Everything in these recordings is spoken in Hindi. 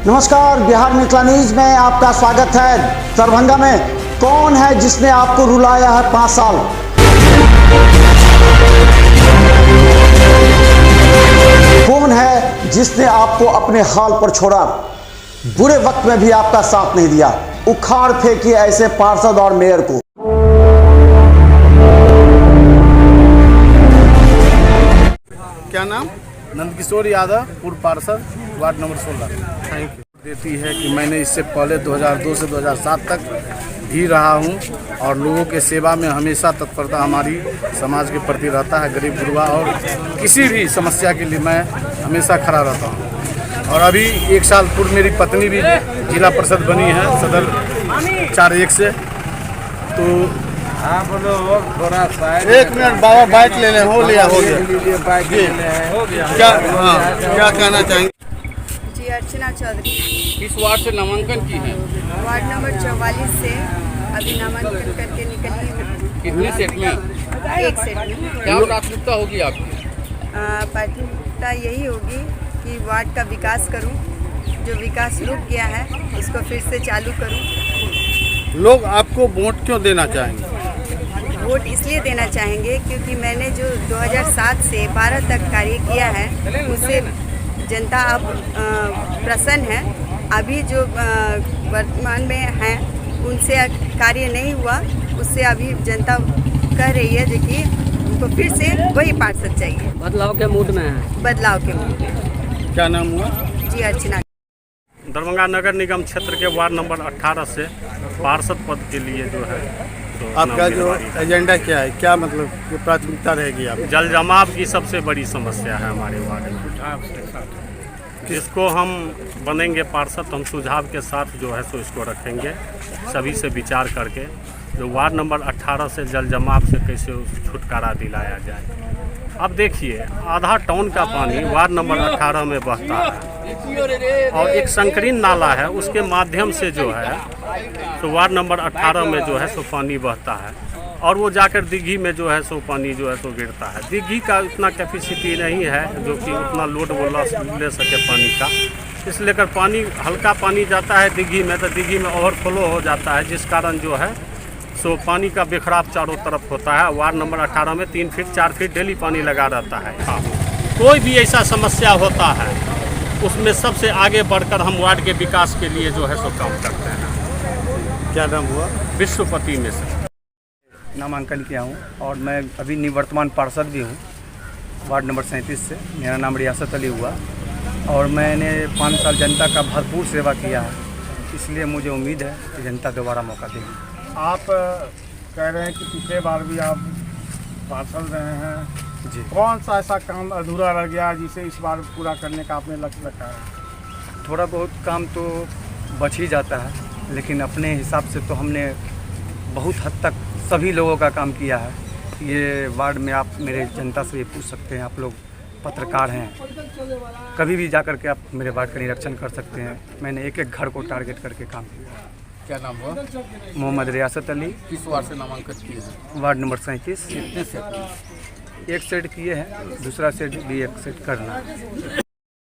नमस्कार, बिहार मिथिला न्यूज में आपका स्वागत है। दरभंगा में कौन है जिसने आपको रुलाया है 5 साल? कौन है जिसने आपको अपने हाल पर छोड़ा? बुरे वक्त में भी आपका साथ नहीं दिया। उखाड़ फेंकिए ऐसे पार्षद और मेयर को। क्या नाम? नंदकिशोर यादव, पूर्व पार्षद, वार्ड नंबर 16। Thank you. देती है कि मैंने इससे पहले 2002 से 2007 तक भी रहा हूं और लोगों के सेवा में हमेशा तत्परता हमारी समाज के प्रति रहता है। गरीब गुरबा और किसी भी समस्या के लिए मैं हमेशा खड़ा रहता हूं। और अभी 1 साल पूर्व मेरी पत्नी भी जिला परिषद बनी है सदर 4-1 से। तो हाँ बोलो, थोड़ा सा 1 मिनट बाबा, बाइक ले लें। हो गया बाइक हो गया। क्या कहना चाहेंगे? जी, अर्चना चौधरी, किस वार्ड से नामांकन की है? वार्ड नंबर 44 से अभी नामांकन करके निकली हूँ। कितने सेट में? 1 सेट में। क्या प्राथमिकता होगी आपकी? प्राथमिकता यही होगी कि वार्ड का विकास करूं, जो विकास रुक गया है उसको फिर से चालू करूं। लोग आपको वोट क्यों देना चाहेंगे? वोट इसलिए देना चाहेंगे क्योंकि मैंने जो 2007 से 12 तक कार्य किया है उससे जनता अब प्रसन्न है। अभी जो वर्तमान में हैं उनसे कार्य नहीं हुआ, उससे अभी जनता कह रही है जो कि उनको फिर से वही पार्षद चाहिए। बदलाव के मूड में है। बदलाव के मूड में। क्या नाम हुआ? जी, अर्चना। दरभंगा नगर निगम क्षेत्र के वार्ड नंबर 18 से पार्षद पद के लिए जो है तो आपका जो एजेंडा क्या है, क्या मतलब कि प्राथमिकता रहेगी आप? जल जमाव की सबसे बड़ी समस्या है हमारे वार्ड में। इसको हम बनेंगे पार्षद, हम सुझाव के साथ जो है सो इसको रखेंगे, सभी से विचार करके जो वार्ड नंबर 18 से जल जमाव से कैसे छुटकारा दिलाया जाए। अब देखिए, आधा टाउन का पानी वार्ड नंबर 18 में बहता है और एक संकीर्ण नाला है, उसके माध्यम से जो है तो वार्ड नंबर 18 में जो है सो पानी बहता है और वो जाकर दिघी में जो है सो पानी जो है सो गिरता है। दिघी का उतना कैपेसिटी नहीं है जो कि उतना लोड वो ले सके पानी का, इस लेकर पानी हल्का पानी जाता है दिघी में तो दिघी में ओवरफ्लो हो जाता है, जिस कारण जो है सो पानी का बिखराव चारों तरफ होता है। वार्ड नंबर 18 में 3 फीट 4 फीट डेली पानी लगा रहता है। हाँ, कोई भी ऐसा समस्या होता है उसमें सबसे आगे बढ़कर हम वार्ड के विकास के लिए जो है सो काम करते हैं। क्या नाम हुआ? विश्वपति में से नामांकन किया हूँ और मैं अभी निवर्तमान पार्षद भी हूँ वार्ड नंबर 37 से। मेरा नाम रियासत अली हुआ और मैंने 5 साल जनता का भरपूर सेवा किया है, इसलिए मुझे उम्मीद है कि जनता दोबारा मौका देगी। आप कह रहे हैं कि पिछले बार भी आप पार्षद रहे हैं जी। कौन सा ऐसा काम अधूरा रह गया जिसे इस बार पूरा करने का आपने लक्ष्य रखा है? थोड़ा बहुत काम तो बच ही जाता है, लेकिन अपने हिसाब से तो हमने बहुत हद तक सभी लोगों का काम किया है। ये वार्ड में आप मेरे जनता से ये पूछ सकते हैं, आप लोग पत्रकार हैं, कभी भी जा कर के आप मेरे वार्ड का निरीक्षण कर सकते हैं। मैंने एक एक घर को टारगेट करके काम किया। क्या नाम हुआ? मोहम्मद रियासत अली। किस वार्ड से नामांकन किए हैं? Ward number 37। कितने सेट? 1 सेट किए हैं, दूसरा सेट भी 1 सेट करना है।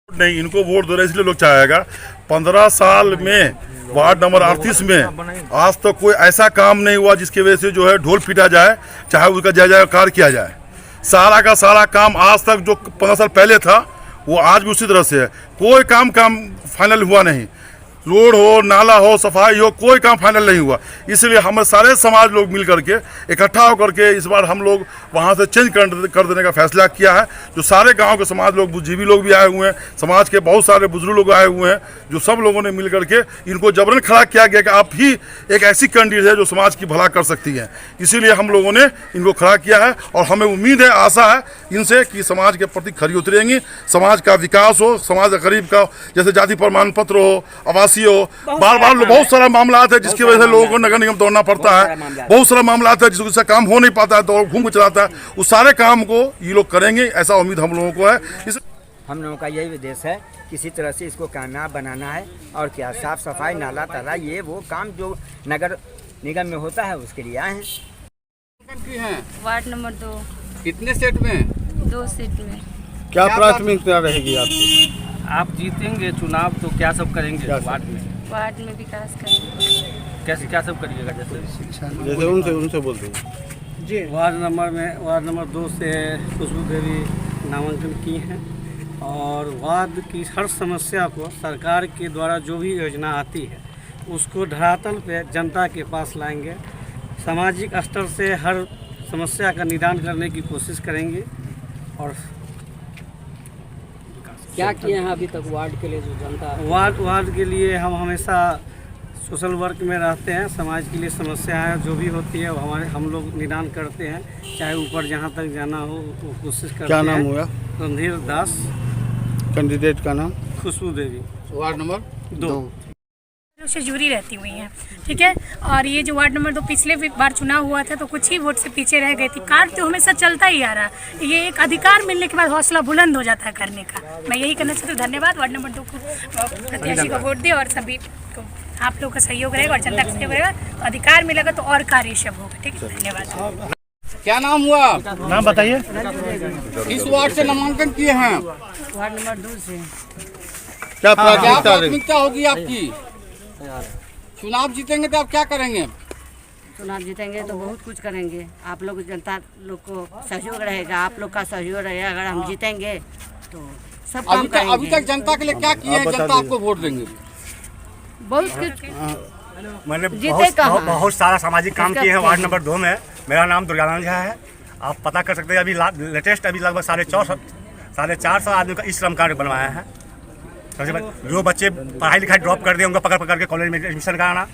नहीं, इनको वोट दे रहे इसलिए लोग चाहेगा। 15 साल में वार्ड नंबर 38 में आज तक कोई ऐसा काम नहीं हुआ जिसकी वजह से जो है ढोल पीटा जाए, चाहे उसका जयकार किया जाए। सारा का सारा काम आज तक जो 15 साल पहले था वो आज भी उसी तरह से है। कोई काम फाइनल हुआ नहीं। रोड हो, नाला हो, सफाई हो, कोई काम फाइनल नहीं हुआ। इसलिए हम सारे समाज लोग मिल करके इकट्ठा होकर के इस बार हम लोग वहाँ से चेंज कर देने का फैसला किया है। जो सारे गांव के समाज लोग, बुद्धिजीवी लोग भी आए हुए हैं, समाज के बहुत सारे बुजुर्ग लोग आए हुए हैं, जो सब लोगों ने मिल करके इनको जबरन खड़ा किया गया कि आप ही एक ऐसी कैंडिडेट है जो समाज की भला कर सकती है। इसीलिए हम लोगों ने इनको खड़ा किया है और हमें उम्मीद है, आशा है इनसे कि समाज के प्रति खरी उतरेंगी, समाज का विकास हो, समाज गरीब का जैसे जाति प्रमाण पत्र हो, आवासीय हो, बार बहुत सारा मामला है जिसकी वजह से लोगों को नगर निगम दौड़ना पड़ता है। बहुत सारा मामला है जिससे काम हो नहीं पाता है तो घूम के चलाता है। उस सारे काम को ये लोग करेंगे, ऐसा उम्मीद हम लोगों को है। हम लोगों का यही उद्देश्य है, किसी तरह से इसको कामयाब बनाना है। और क्या, साफ सफाई, नाला ताला, ये वो काम जो नगर निगम में होता है उसके लिए आए हैं। Ward number 2। कितने सेट में? 2 सेट में। क्या प्राथमिकता रहेगी आपकी? आप जीतेंगे चुनाव तो क्या सब करेंगे वार्ड में? वार्ड में विकास करेंगे। कैसे क्या सब करिएगा? जैसे उनसे बोलते हैं जी। वार्ड नंबर 2 से खुशबू देवी नामांकन की हैं और वार्ड की हर समस्या को सरकार के द्वारा जो भी योजना आती है उसको धरातल पे जनता के पास लाएंगे। सामाजिक स्तर से हर समस्या का निदान करने की कोशिश करेंगे। और क्या किए हैं अभी तक वार्ड के लिए जो जनता? वार्ड के लिए हम हमेशा सोशल वर्क में रहते हैं। समाज के लिए समस्याएं जो भी होती है वो हम लोग निदान करते हैं, चाहे ऊपर जहां तक जाना हो वो कोशिश करते हैं। क्या नाम हुआ? रणधीर दास। कैंडिडेट का नाम? खुशबू देवी, वार्ड नंबर 2। से जुड़ी रहती हुई हैं, ठीक है। और ये जो वार्ड नंबर 2 पिछले बार चुनाव हुआ था तो कुछ ही वोट से पीछे रह गई थी। कार्य तो हमेशा चलता ही आ रहा है, ये एक अधिकार मिलने के बाद हौसला बुलंद हो जाता है करने का। मैं यही कहना चाहती हूँ। धन्यवाद। वार्ड नंबर 2 को प्रत्याशी को वोट दे और सभी को आप लोग का सहयोग रहेगा और जनता का सहयोग रहेगा तो अधिकार मिलेगा तो और कार्य सब होगा, ठीक है। धन्यवाद। क्या नाम हुआ? नाम बताइए। इस वार्ड से नामांकन किए हैं? वार्ड नंबर 2 से। क्या प्राथमिकता होगी आपकी? चुनाव जीतेंगे तो आप क्या करेंगे? चुनाव जीतेंगे तो बहुत कुछ करेंगे। आप लोग जनता लोग को सहयोग रहेगा, आप लोग का सहयोग रहेगा। अगर हम जीतेंगे तो सब काम करेंगे। अभी तक जनता के लिए क्या किए हैं? जनता आपको वोट देंगे? बहुत कुछ मैंने जीते बहुत सारा सामाजिक काम किए हैं वार्ड नंबर 2 में। मेरा नाम दुर्गानंद झा है। आप पता कर सकते हैं अभी लेटेस्ट लगभग 450 आदमी का ई श्रम कार्ड बनवाया है। सबसे पहले जो बच्चे पढ़ाई लिखाई ड्रॉप कर दिए उनको पकड़ के कॉलेज में एडमिशन कराना,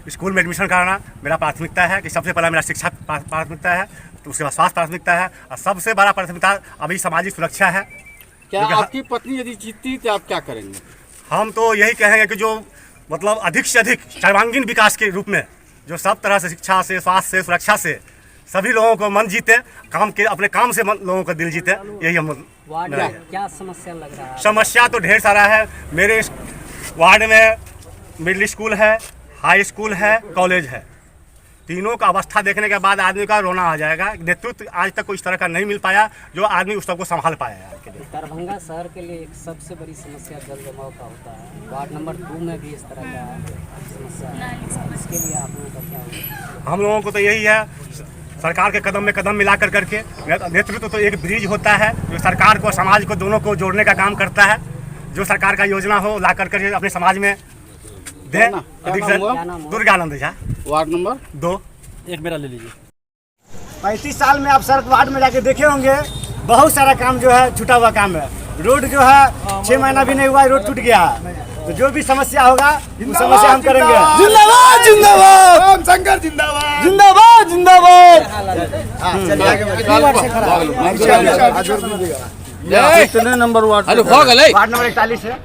स्कूल में एडमिशन कराना मेरा प्राथमिकता है। कि सबसे पहला मेरा शिक्षा प्राथमिकता है, तो उसके बाद स्वास्थ्य प्राथमिकता है और सबसे बड़ा प्राथमिकता अभी सामाजिक सुरक्षा है। क्या आपकी पत्नी यदि जीतती तो आप क्या करेंगे? हम तो यही कहेंगे कि जो मतलब अधिक से अधिक सर्वांगीण विकास के रूप में जो सब तरह से शिक्षा से, स्वास्थ्य से, सुरक्षा से सभी लोगों को मन जीते, अपने काम से लोगों का दिल जीते, यही हम वार्ड में क्या समस्या लग रहा है? समस्या तो ढेर सारा है। मेरे वार्ड में मिडिल स्कूल है, हाई स्कूल है, कॉलेज है। तीनों का अवस्था देखने के बाद आदमी का रोना आ जाएगा। नेतृत्व आज तक कोई इस तरह का नहीं मिल पाया जो आदमी उस सबको संभाल पाया है। दरभंगा शहर के लिए एक सबसे बड़ी समस्या जल जमाव का होता है। वार्ड नंबर 2 में भी इस तरह का समस्या है। इसके लिए आप लोगों का क्या होगा? हम लोगों को तो यही है, सरकार के कदम में कदम मिला करके नेतृत्व तो एक ब्रिज होता है जो सरकार को समाज को दोनों को जोड़ने का काम करता है। जो सरकार का योजना हो ला करके अपने समाज में दे। Durganand Jha, ward number 2। एक मेरा ले लीजिए। 35 साल में आप सड़क वार्ड में जाके देखे होंगे, बहुत सारा काम जो है छूटा हुआ काम है। रोड जो है 6 महीना भी नहीं हुआ, रोड टूट गया है। तो जो भी समस्या होगा वो समस्या हम करेंगे। जिंदाबाद जिंदाबाद शंकर जिंदाबाद जिंदाबाद जिंदाबाद। कितने नंबर वार्ड? वार्ड नंबर 41 है।